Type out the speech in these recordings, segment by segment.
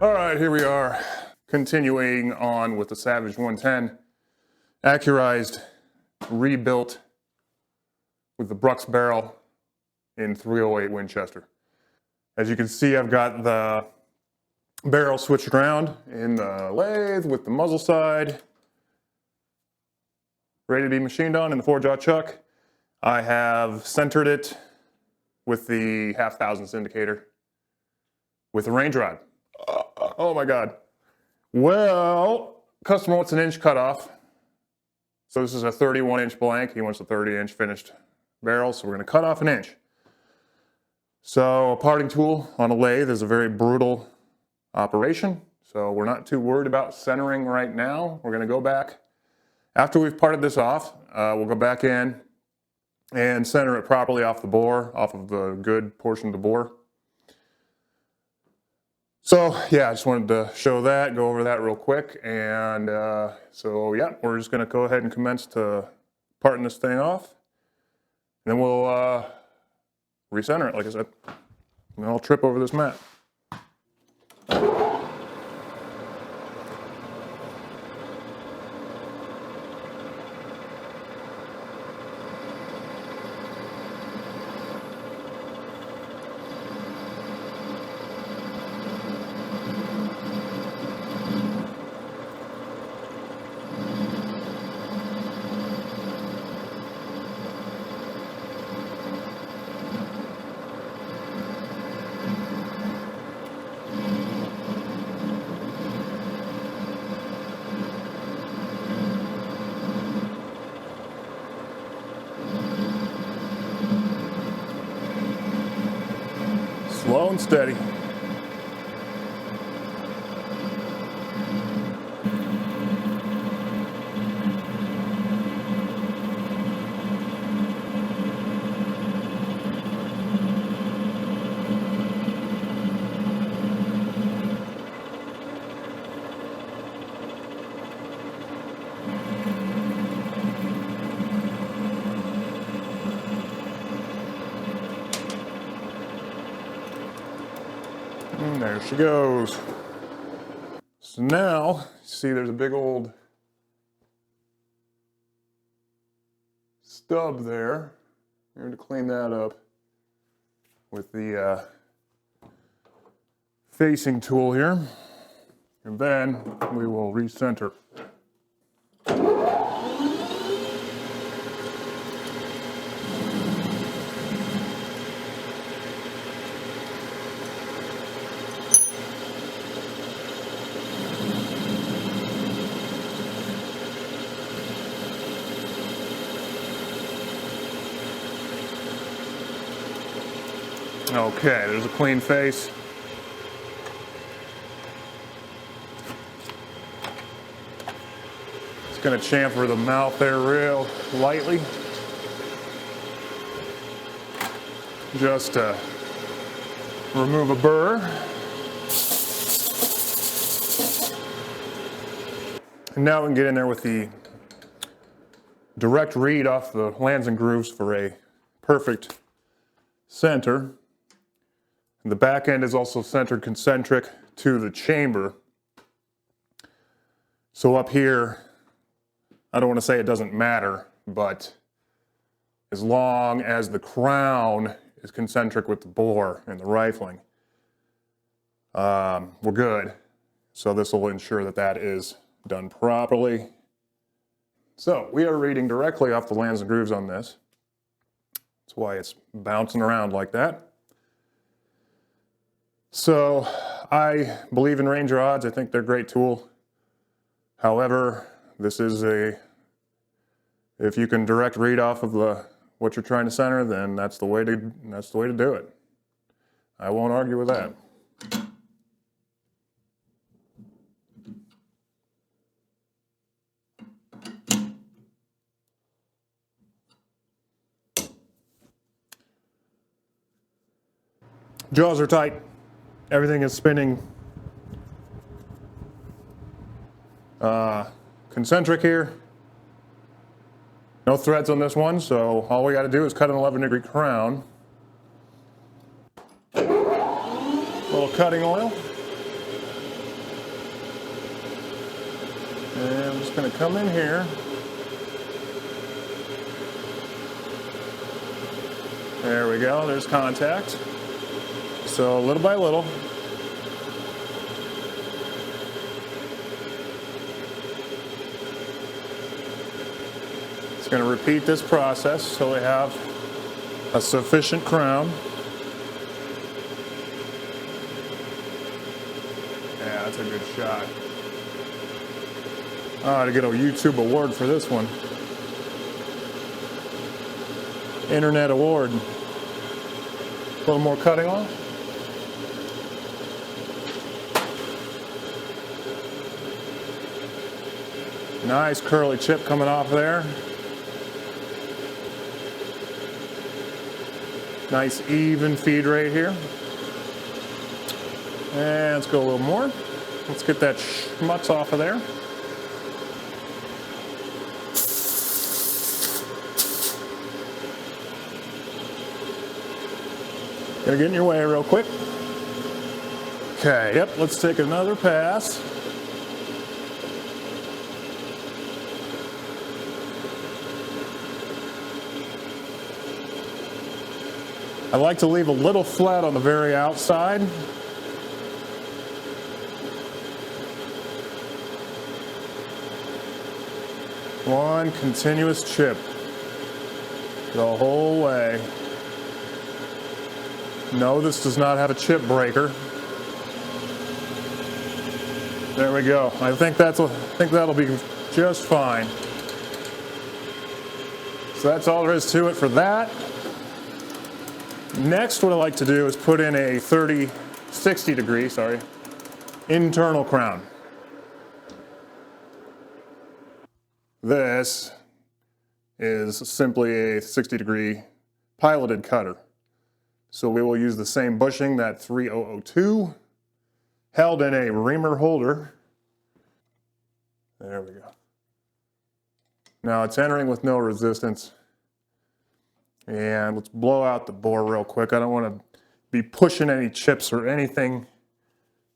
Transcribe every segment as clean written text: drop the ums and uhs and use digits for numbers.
All right, here we are, continuing on with the Savage 110, accurized, rebuilt with the Brux barrel in 308 Winchester. As you can see, I've got the barrel switched around in the lathe with the muzzle side ready to be machined on in the 4-jaw chuck. I have centered it with the 1/2 thousandths indicator with a range rod. Oh my God. Well, customer wants an inch cutoff. So this is a 31-inch blank. He wants a 30-inch finished barrel, so we're going to cut off an inch. So a parting tool on a lathe is a very brutal operation. So we're not too worried about centering right now. We're going to go back. After we've parted this off, we'll go back in and center it properly off the bore, off of the good portion of the bore. So yeah, I just wanted to show that, go over that real quick. And so yeah, we're just going to go ahead and commence to parting this thing off. And then we'll recenter it, like I said. And then I'll trip over this mat. Slow and steady. And there she goes. So now, see there's a big old stub there. We're going to clean that up with the facing tool here. And then we will recenter. Okay, there's a clean face. Just gonna chamfer the mouth there real lightly. Just to remove a burr. And now we can get in there with the direct read off the lands and grooves for a perfect center. And the back end is also centered concentric to the chamber. So up here, I don't want to say it doesn't matter, but as long as the crown is concentric with the bore and the rifling, we're good. So this will ensure that that is done properly. So we are reading directly off the lands and grooves on this. That's why it's bouncing around like that. So I believe in range rods. I think they're a great tool. However, this is if you can direct read off of what you're trying to center, then that's the way to do it. I won't argue with that. Jaws are tight. Everything is spinning concentric here. No threads on this one, so all we got to do is cut an 11-degree crown. A little cutting oil. And I'm just going to come in here. There we go, there's contact. So little by little. It's going to repeat this process till we have a sufficient crown. Yeah, that's a good shot. I ought to get a YouTube award for this one. Internet award. A little more cutting off. Nice curly chip coming off there. Nice even feed rate here. And let's go a little more. Let's get that schmutz off of there. Gonna get in your way real quick. Okay, yep, let's take another pass. I like to leave a little flat on the very outside. One continuous chip the whole way. No, this does not have a chip breaker. There we go. I think that'll be just fine. So that's all there is to it for that. Next, what I like to do is put in a 60 degree, internal crown. This is simply a 60 degree piloted cutter. So we will use the same bushing, that 3002, held in a reamer holder. There we go. Now it's entering with no resistance. And let's blow out the bore real quick. I don't want to be pushing any chips or anything. I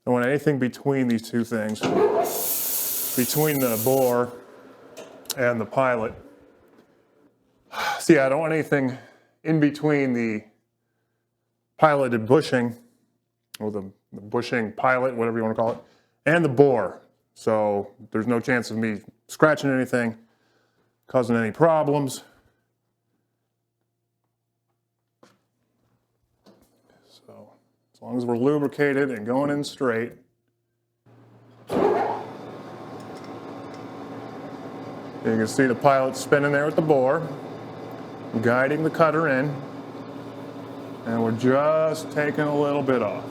don't want anything between these two things. Between the bore and the pilot. See, I don't want anything in between the piloted bushing, or the bushing pilot, whatever you want to call it, and the bore. So there's no chance of me scratching anything, causing any problems. So as long as we're lubricated and going in straight. You can see the pilot spinning there with the bore, guiding the cutter in. And we're just taking a little bit off.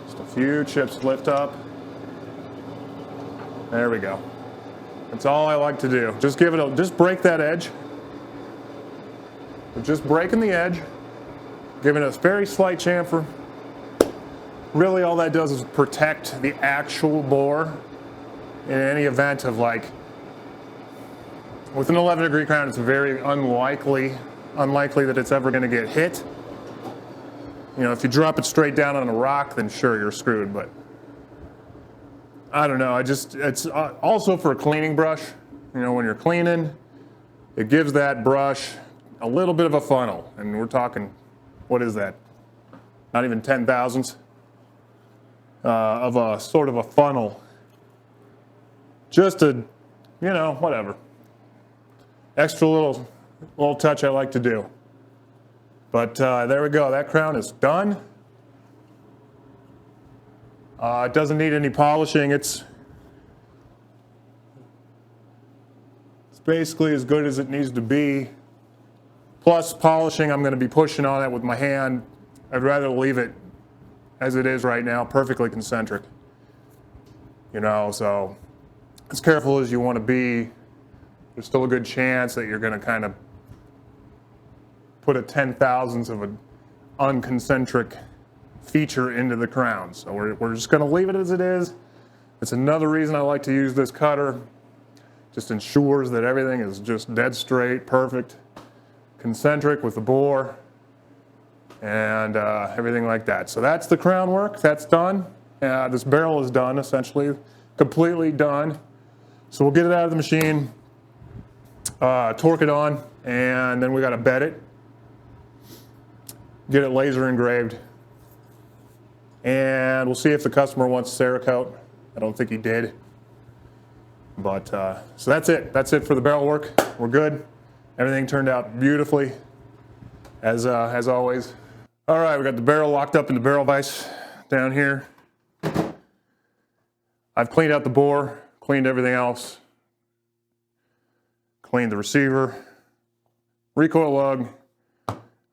Just a few chips lift up. There we go. That's all I like to do. Just break that edge. We're just breaking the edge, giving it a very slight chamfer. Really all that does is protect the actual bore in any event of, like, with an 11 degree crown, it's very unlikely that it's ever going to get hit. You know, if you drop it straight down on a rock, then sure, you're screwed, but I don't know. It's also for a cleaning brush. You know, when you're cleaning, it gives that brush a little bit of a funnel, and we're talking, what is that? Not even 10,000ths of a sort of a funnel. Just a, you know, whatever. Extra little touch I like to do. But there we go, that crown is done. It doesn't need any polishing. It's basically as good as it needs to be. Plus polishing, I'm going to be pushing on it with my hand. I'd rather leave it as it is right now, perfectly concentric. You know, so as careful as you want to be, there's still a good chance that you're going to kind of put a 10,000th of an unconcentric feature into the crown. So we're just going to leave it as it is. It's another reason I like to use this cutter. Just ensures that everything is just dead straight, perfect, concentric with the bore, and everything like that. So that's the crown work. That's done. This barrel is done, essentially. completely done. So we'll get it out of the machine, torque it on, and then we got to bed it, get it laser engraved, and we'll see if the customer wants Cerakote. I don't think he did. But, so that's it. That's it for the barrel work. We're good. Everything turned out beautifully, as always. All right, we got the barrel locked up in the barrel vise down here. I've cleaned out the bore, cleaned everything else, cleaned the receiver, recoil lug.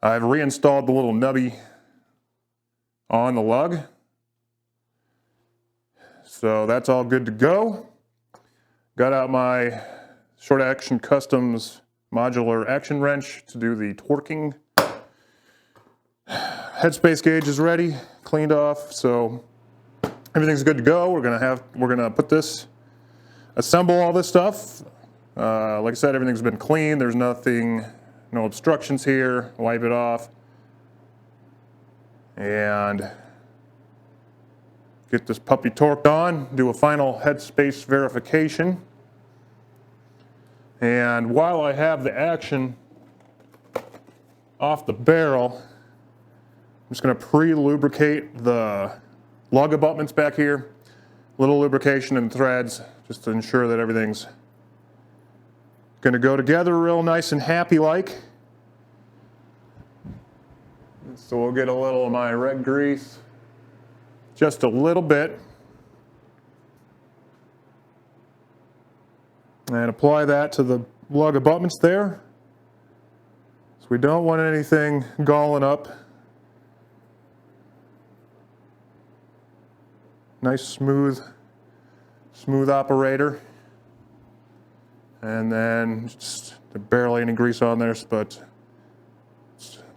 I've reinstalled the little nubby on the lug. So that's all good to go. Got out my Short Action Customs modular action wrench to do the torquing. Headspace gauge is ready, cleaned off, so everything's good to go. We're gonna put this, assemble all this stuff. Like I said, everything's been cleaned. There's nothing, no obstructions here. Wipe it off and get this puppy torqued on. Do a final headspace verification. And while I have the action off the barrel, I'm just going to pre-lubricate the lug abutments back here. A little lubrication and threads just to ensure that everything's going to go together real nice and happy like. So we'll get a little of my red grease, just a little bit, and apply that to the lug abutments there. So we don't want anything galling up. Nice smooth operator. And then just barely any grease on there, but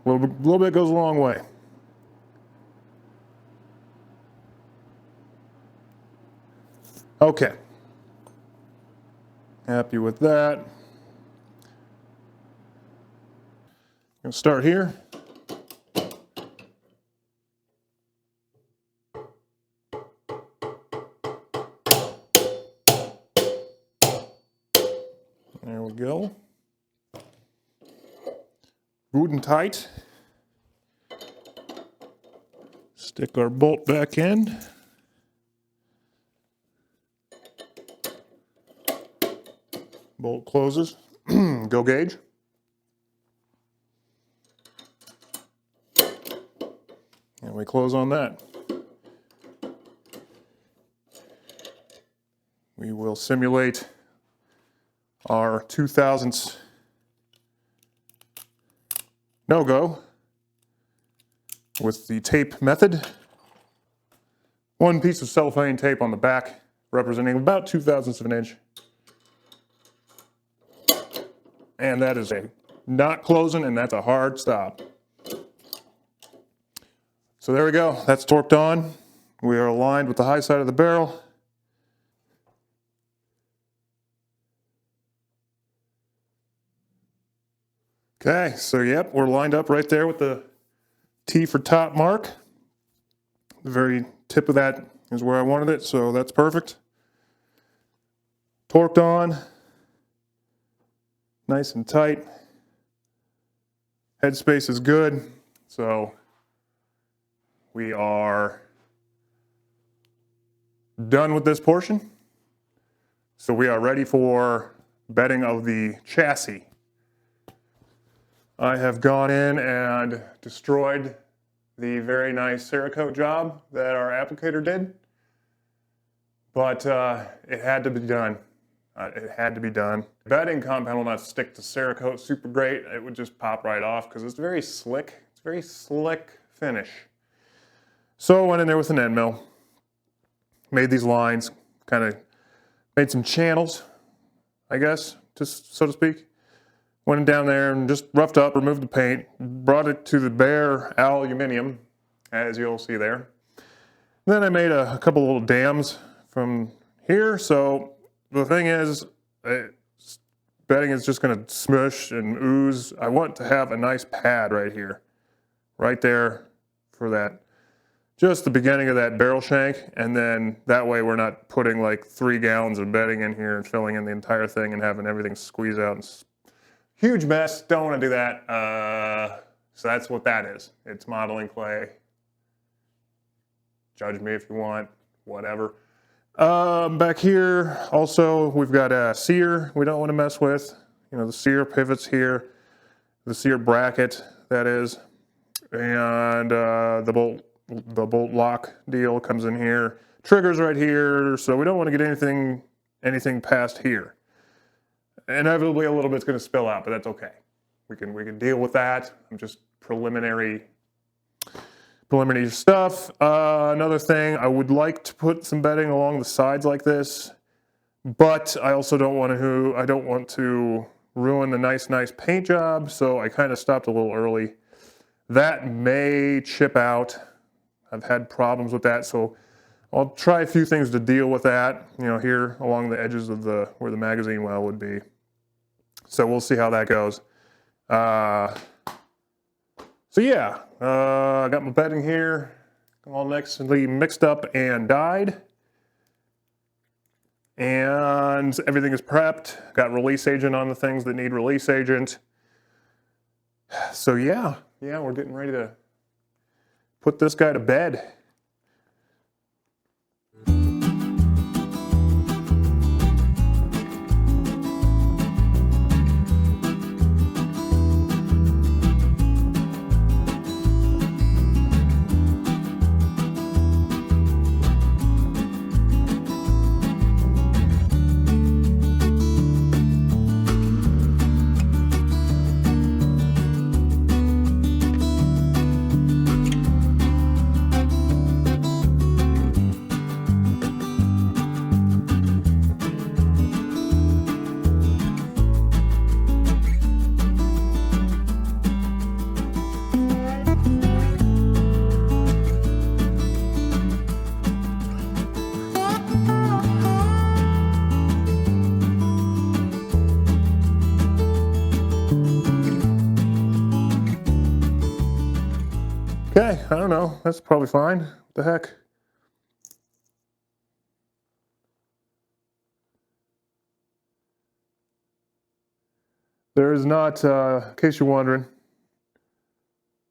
a little bit goes a long way. Okay. Happy with that. Gonna start here. There we go. Good and tight. Stick our bolt back in. Bolt closes. Go gauge. And we close on that. We will simulate our 2000s no-go with the tape method. One piece of cellophane tape on the back representing about 2/1000 of an inch. And that is a not closing, and that's a hard stop. So there we go. That's torqued on. We are aligned with the high side of the barrel. Okay, so yep, we're lined up right there with the T for top mark. The very tip of that is where I wanted it, so that's perfect. Torqued on. Nice and tight. Headspace is good, so we are done with this portion. So we are ready for bedding of the chassis. I have gone in and destroyed the very nice Cerakote job that our applicator did, but it had to be done. It had to be done. Bedding compound will not stick to Cerakote super great. It would just pop right off because it's very slick. It's a very slick finish. So I went in there with an end mill, made these lines, kind of made some channels, I guess, just so to speak. Went down there and just roughed up, removed the paint, brought it to the bare aluminum, as you'll see there. Then I made a couple little dams from here. So the thing is, bedding is just going to smush and ooze. I want to have a nice pad right here, right there for that just the beginning of that barrel shank, and then that way we're not putting like 3 gallons of bedding in here and filling in the entire thing and having everything squeeze out. And huge mess, don't want to do that. So that's what that is. It's modeling clay. Judge me if you want, whatever. Back here, also, we've got a sear we don't want to mess with. You know, the sear pivots here, the sear bracket, that is, and the bolt lock deal comes in here. Trigger's right here, so we don't want to get anything past here. Inevitably, a little bit's going to spill out, but that's okay. We can deal with that. I'm just preliminary stuff. Another thing, I would like to put some bedding along the sides like this, but I also don't want to ruin the nice paint job, so I kind of stopped a little early. That may chip out. I've had problems with that, so I'll try a few things to deal with that, you know, here along the edges of where the magazine well would be. So we'll see how that goes. So yeah, I got my bedding here, all nicely mixed up and dyed. And everything is prepped. Got release agent on the things that need release agent. So yeah, we're getting ready to put this guy to bed. Okay, I don't know. That's probably fine. What the heck? There's not, in case you're wondering,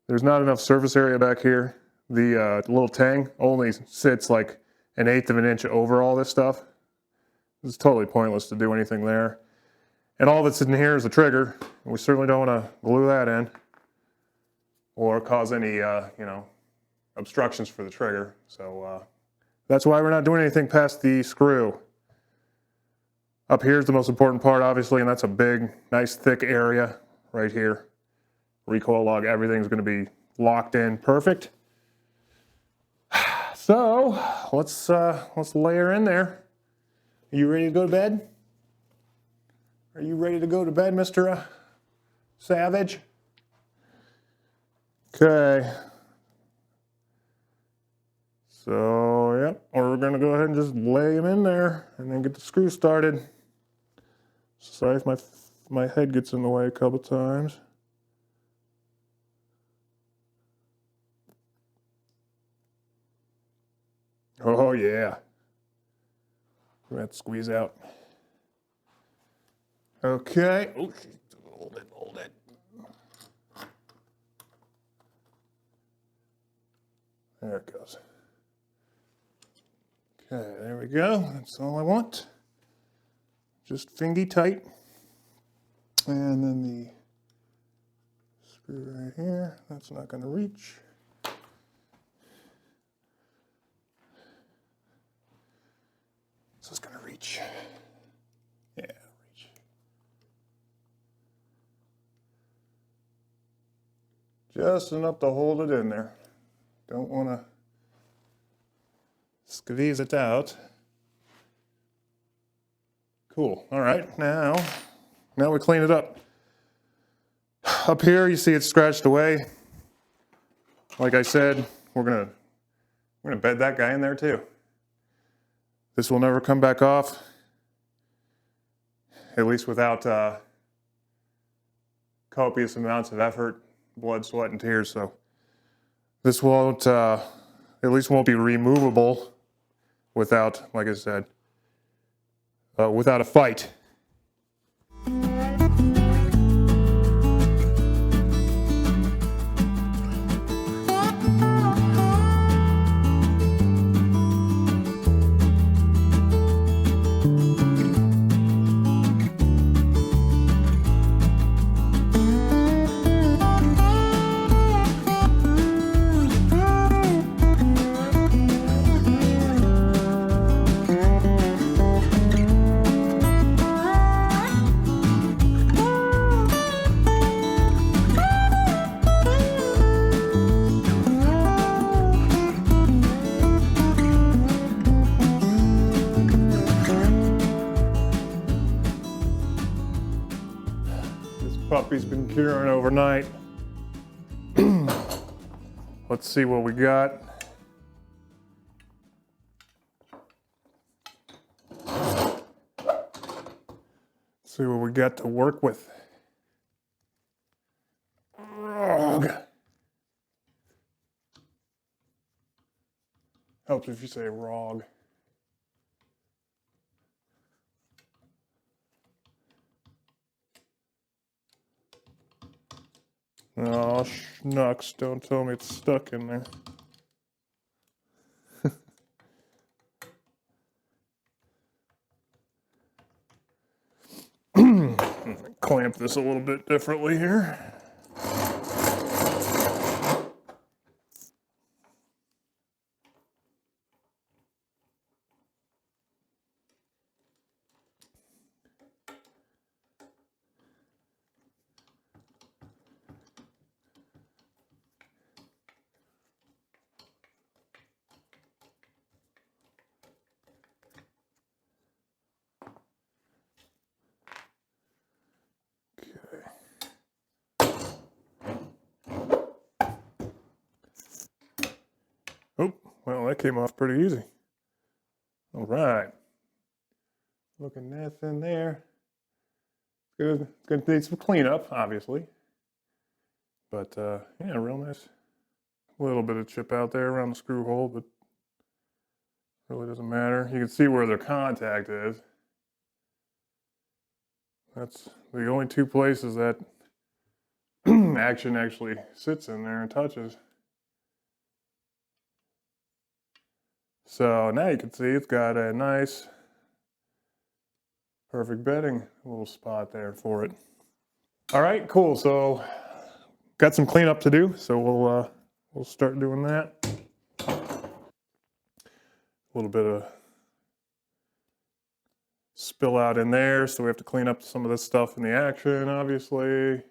there's not enough surface area back here. The little tang only sits like 1/8 of an inch over all this stuff. It's totally pointless to do anything there. And all that's in here is the trigger. We certainly don't want to glue that in or cause any, you know, obstructions for the trigger. So that's why we're not doing anything past the screw. Up here is the most important part, obviously, and that's a big, nice, thick area right here. Recoil log, everything's going to be locked in perfect. So let's lay her in there. Are you ready to go to bed? Are you ready to go to bed, Mr. Savage? Okay. So, yep, we're going to go ahead and just lay him in there and then get the screw started. Sorry if my head gets in the way a couple times. Oh, yeah. We're going to squeeze out. Okay. Oh, hold it. There it goes. Okay, there we go. That's all I want. Just fingy tight. And then the screw right here. That's not going to reach. This is going to reach. Yeah, reach. Just enough to hold it in there. Don't want to squeeze it out. Cool. All right, now we clean it up. Up here, you see it's scratched away. Like I said, we're gonna bed that guy in there too. This will never come back off, at least without copious amounts of effort, blood, sweat, and tears. So this won't at least won't be removable without, like I said, without a fight. Puppy's been curing overnight. Let's see what we got. See what we got to work with. Rog. Helps if you say rog. Oh, schnucks, don't tell me it's stuck in there. Clamp this a little bit differently here. Oh, well, that came off pretty easy. All right. Looking nice in there. Good. It's going to need some cleanup, obviously. But, yeah, real nice. A little bit of chip out there around the screw hole, but really doesn't matter. You can see where their contact is. That's the only two places that action actually sits in there and touches. So now you can see it's got a nice, perfect bedding little spot there for it. All right, cool. So got some cleanup to do, so we'll start doing that. A little bit of spill out in there, so we have to clean up some of this stuff in the action, obviously.